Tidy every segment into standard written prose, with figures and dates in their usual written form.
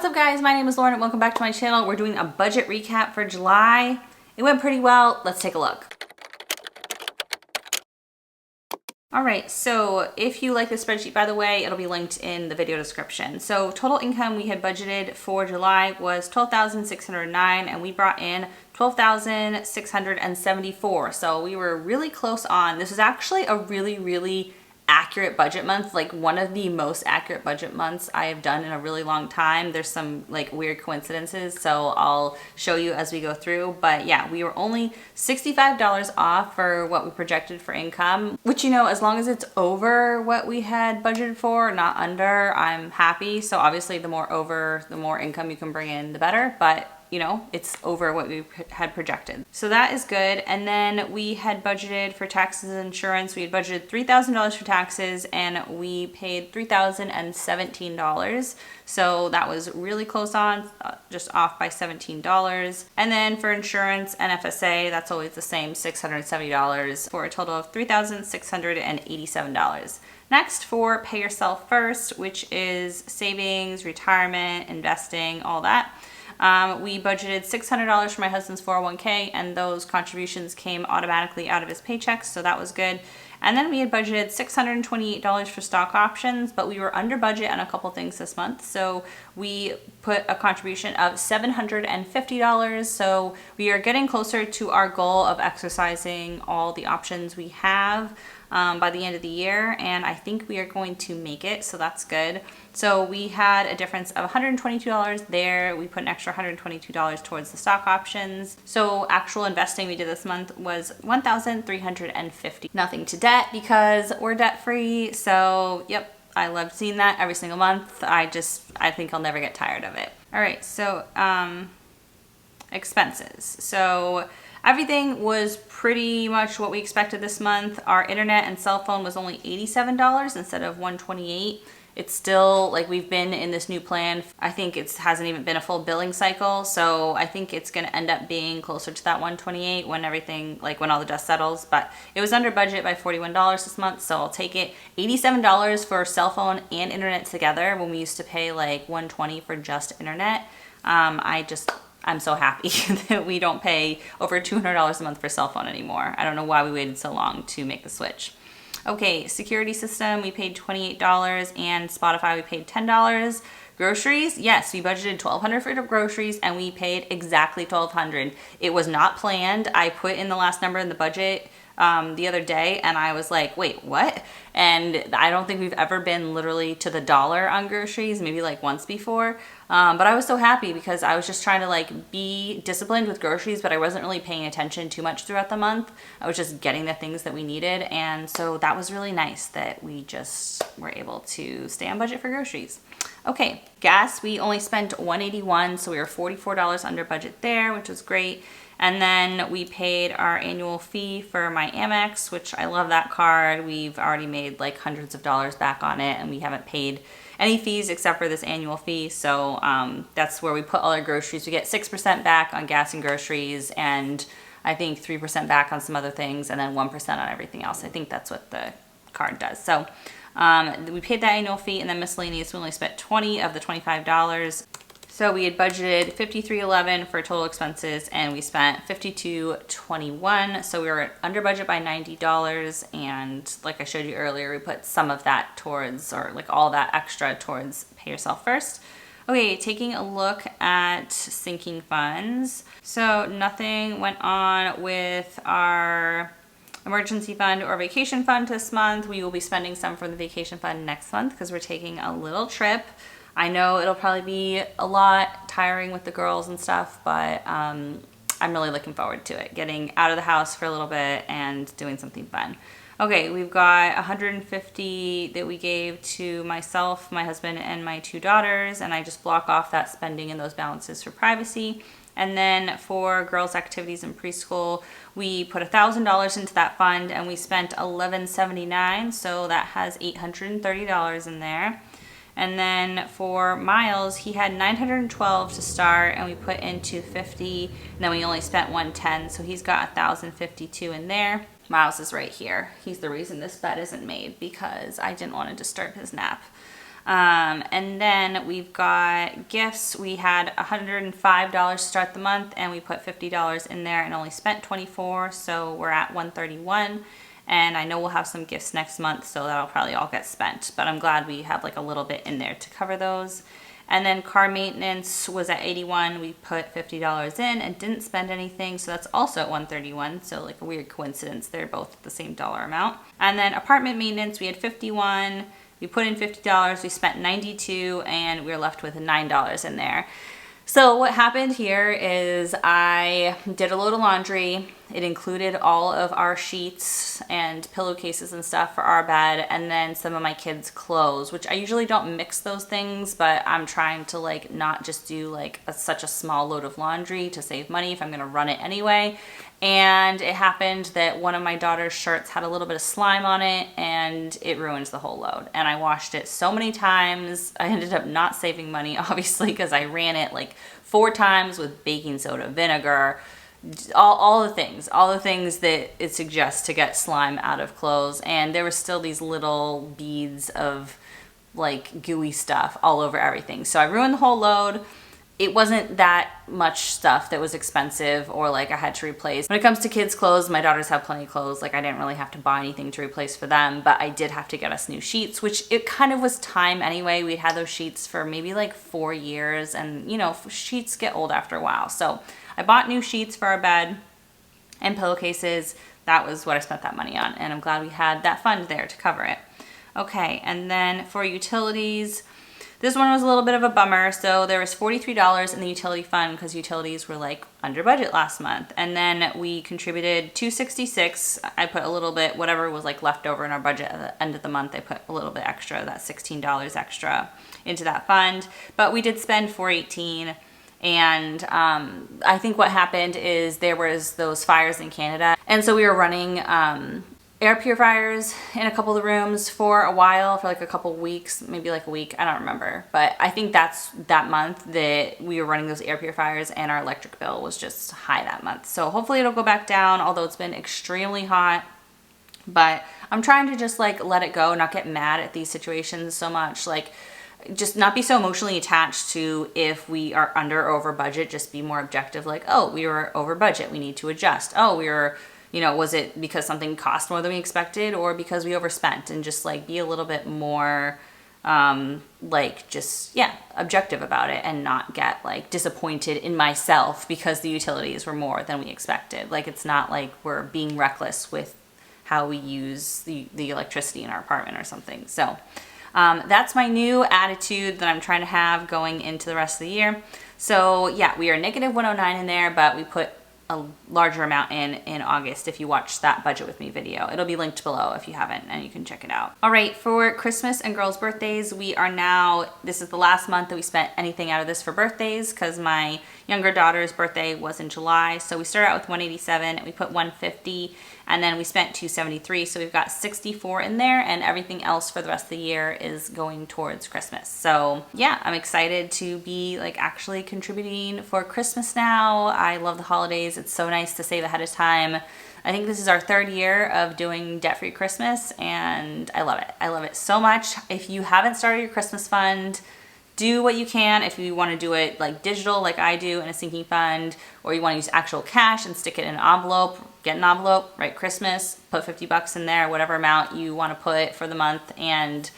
up guys, my name is Lauren and welcome back to my channel. We're doing a budget recap for July. It went pretty well. Let's take a look. All right, so if you like this spreadsheet, by the way, it'll be linked in the video description. So total income we had budgeted for July was $12,609 and we brought in $12,674. So we were really close on. This was actually a really accurate budget month, like one of the most accurate budget months I have done in a really long time. There's some like weird coincidences, so I'll show you as we go through. But yeah, we were only $65 off for what we projected for income, which, you know, as long as it's over what we had budgeted for, not under, I'm happy. So obviously the more over, the more income you can bring in, the better. But you know, it's over what we had projected. So that is good. And then we had budgeted for taxes and insurance. We had budgeted $3,000 for taxes and we paid $3,017. So that was really close on, just off by $17. And then for insurance and FSA, that's always the same, $670 for a total of $3,687. Next, for pay yourself first, which is savings, retirement, investing, all that. We budgeted $600 for my husband's 401k and those contributions came automatically out of his paychecks, so that was good. And then we had budgeted $628 for stock options, but we were under budget on a couple things this month. So we put a contribution of $750. So we are getting closer to our goal of exercising all the options we have by the end of the year, and I think we are going to make it, so that's good. So we had a difference of $122 there. We put an extra $122 towards the stock options. So actual investing we did this month was $1,350. Nothing to debt because we're debt free. So yep, I love seeing that every single month. I think I'll never get tired of it. All right, so expenses. So everything was pretty much what we expected this month. Our internet and cell phone was only $87 instead of $128. It's still like we've been in this new plan. I think it hasn't even been a full billing cycle. So I think it's gonna end up being closer to that 128 when everything, like when all the dust settles. But it was under budget by $41 this month, so I'll take it. $87 for cell phone and internet together when we used to pay like $120 for just internet. I'm so happy that we don't pay over $200 a month for cell phone anymore. I don't know why we waited so long to make the switch. Okay, security system, we paid $28 and Spotify, we paid $10. Groceries, yes, we budgeted $1,200 for groceries and we paid exactly $1,200. It was not planned. I put in the last number in the budget the other day and I was like, wait, what? And I don't think we've ever been literally to the dollar on groceries, maybe like once before. But I was so happy because I was just trying to like be disciplined with groceries, but I wasn't really paying attention too much throughout the month. I was just getting the things that we needed. And so that was really nice that we just were able to stay on budget for groceries. Okay, gas, we only spent $181, so we were $44 under budget there, which was great. And then we paid our annual fee for my Amex, which I love that card. We've already made like hundreds of dollars back on it and we haven't paid any fees except for this annual fee. So that's where we put all our groceries. We get 6% back on gas and groceries and I think 3% back on some other things and then 1% on everything else. I think that's what the card does. So we paid that annual fee and then miscellaneous, we only spent $20 of the $25. So we had budgeted $53.11 for total expenses and we spent $52.21. So we were under budget by $90. And like I showed you earlier, we put some of that towards, or like all that extra towards pay yourself first. Okay, taking a look at sinking funds. So nothing went on with our emergency fund or vacation fund this month. We will be spending some from the vacation fund next month because we're taking a little trip. I know it'll probably be a lot tiring with the girls and stuff, but I'm really looking forward to it. Getting out of the house for a little bit and doing something fun. Okay, we've got $150 that we gave to myself, my husband, and my 2 daughters, and I just block off that spending and those balances for privacy. And then for girls' activities in preschool, we put $1,000 into that fund and we spent $1,179, so that has $830 in there. And then for Miles, he had 912 to start and we put in 250 and then we only spent 110, so he's got 1,052 in there. Miles is right here. He's the reason this bed isn't made because I didn't want to disturb his nap. And then we've got gifts. We had $105 to start the month, and we put $50 in there and only spent $24, so we're at $131. And I know we'll have some gifts next month, so that'll probably all get spent, but I'm glad we have like a little bit in there to cover those. And then car maintenance was at $81. We put $50 in and didn't spend anything, so that's also at $131. So like a weird coincidence, they're both the same dollar amount. And then apartment maintenance, we had $51. We put in $50. We spent $92, and we were left with $9 in there. So what happened here is I did a load of laundry. It included all of our sheets and pillowcases and stuff for our bed, and then some of my kids' clothes, which I usually don't mix those things, but I'm trying to like not just do like such a small load of laundry to save money if I'm gonna run it anyway. And it happened that one of my daughter's shirts had a little bit of slime on it, and it ruined the whole load. And I washed it so many times. I ended up not saving money, obviously, because I ran it like 4 times with baking soda, vinegar, all the things that it suggests to get slime out of clothes. And there were still these little beads of like gooey stuff all over everything. So I ruined the whole load. It wasn't that much stuff that was expensive or like I had to replace. When it comes to kids' clothes, my daughters have plenty of clothes. Like I didn't really have to buy anything to replace for them, but I did have to get us new sheets, which it kind of was time anyway. We'd had those sheets for maybe like 4 years, and you know, sheets get old after a while. So I bought new sheets for our bed and pillowcases. That was what I spent that money on, and I'm glad we had that fund there to cover it. Okay, and then for utilities, this one was a little bit of a bummer. So there was $43 in the utility fund because utilities were like under budget last month. And then we contributed $266. I put a little bit, whatever was like left over in our budget at the end of the month, I put a little bit extra, that $16 extra into that fund. But we did spend $418. And I think what happened is there was those fires in Canada. And so we were running air purifiers in a couple of the rooms for a while, for like a couple of weeks, maybe like a week, I don't remember. But I think that's that month that we were running those air purifiers, and our electric bill was just high that month. So hopefully it'll go back down, although it's been extremely hot. But I'm trying to just like let it go, not get mad at these situations so much. Like just not be so emotionally attached to if we are under or over budget, just be more objective. Like, oh, we were over budget, we need to adjust. Oh, we were, you know, was it because something cost more than we expected, or because we overspent? And just like be a little bit more like just, yeah, objective about it, and not get like disappointed in myself because the utilities were more than we expected. Like it's not like we're being reckless with how we use the electricity in our apartment or something. So that's my new attitude that I'm trying to have going into the rest of the year. So yeah, we are negative 109 in there, but we put a larger amount in August if you watch that budget with me video. It'll be linked below if you haven't, and you can check it out. All right, for Christmas and girls' birthdays, we are now, this is the last month that we spent anything out of this for birthdays, because my younger daughter's birthday was in July. So we started out with 187 and we put 150, and then we spent 273. So we've got 64 in there, and everything else for the rest of the year is going towards Christmas. So yeah, I'm excited to be like actually contributing for Christmas now. I love the holidays. It's so nice to save ahead of time. I think this is our 3rd year of doing debt-free Christmas, and I love it. I love it so much. If you haven't started your Christmas fund, do what you can. If you want to do it like digital, like I do, in a sinking fund, or you want to use actual cash and stick it in an envelope, get an envelope, write Christmas, put 50 bucks in there, whatever amount you want to put for the month, and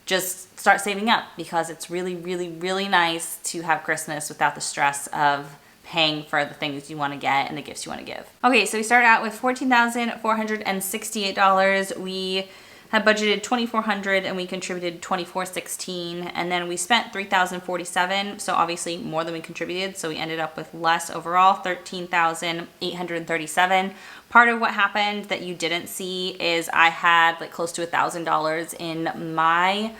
just start saving up, because it's really, really, really nice to have Christmas without the stress of paying for the things you want to get and the gifts you want to give. Okay, so we started out with $14,468. We had budgeted $2,400 and we contributed $2,416, and then we spent $3,047, so obviously more than we contributed, so we ended up with less overall, $13,837. Part of what happened that you didn't see is I had like close to $1,000 in my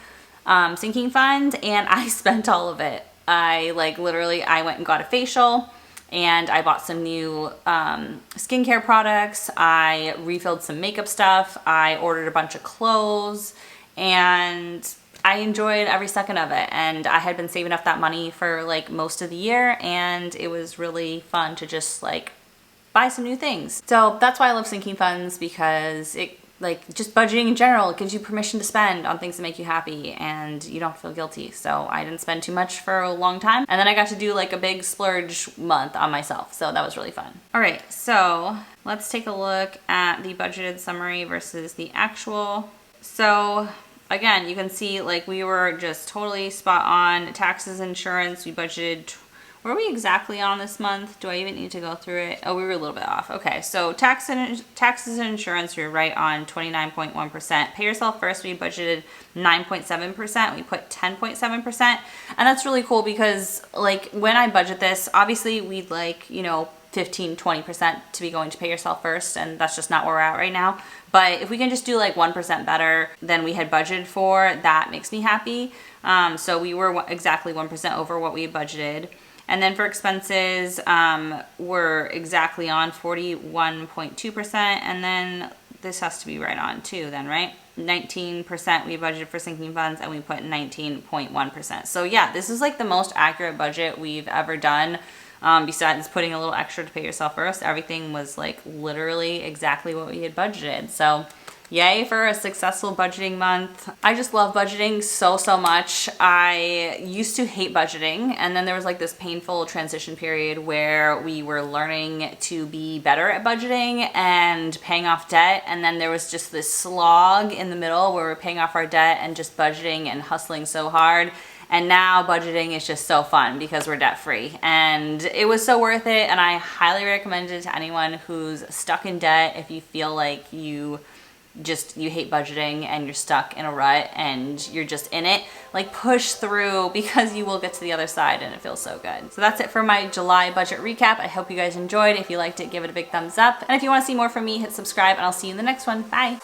sinking fund, and I spent all of it. I like literally, I went and got a facial, and I bought some new skincare products. I refilled some makeup stuff. I ordered a bunch of clothes, and I enjoyed every second of it. And I had been saving up that money for like most of the year, and it was really fun to just like buy some new things. So that's why I love sinking funds, because it like just budgeting in general, it gives you permission to spend on things that make you happy and you don't feel guilty. So I didn't spend too much for a long time. And then I got to do like a big splurge month on myself. So that was really fun. All right, so let's take a look at the budgeted summary versus the actual. So again, you can see like we were just totally spot on. Taxes, insurance, we budgeted. Were we exactly on this month? Do I even need to go through it? Oh, we were a little bit off. Okay, so taxes and insurance, we were right on 29.1%. Pay yourself first, we budgeted 9.7%. We put 10.7%. And that's really cool because like when I budget this, obviously we'd like, you know, 15, 20% to be going to pay yourself first, and that's just not where we're at right now. But if we can just do like 1% better than we had budgeted for, that makes me happy. So we were exactly 1% over what we had budgeted. And then for expenses, we're exactly on 41.2%. And then this has to be right on too then, right? 19% we budgeted for sinking funds, and we put 19.1%. So yeah, this is like the most accurate budget we've ever done. Besides putting a little extra to pay yourself first, everything was like literally exactly what we had budgeted. So yay for a successful budgeting month. I just love budgeting so much. I used to hate budgeting, and then there was like this painful transition period where we were learning to be better at budgeting and paying off debt, and then there was just this slog in the middle where we're paying off our debt and just budgeting and hustling so hard. And now budgeting is just so fun because we're debt free, and it was so worth it. And I highly recommend it to anyone who's stuck in debt. If you feel like you hate budgeting and you're stuck in a rut and you're just in it, like push through, because you will get to the other side and it feels so good. So that's it for my July budget recap. I hope you guys enjoyed. If you liked it, give it a big thumbs up. And if you want to see more from me, hit subscribe, and I'll see you in the next one. Bye.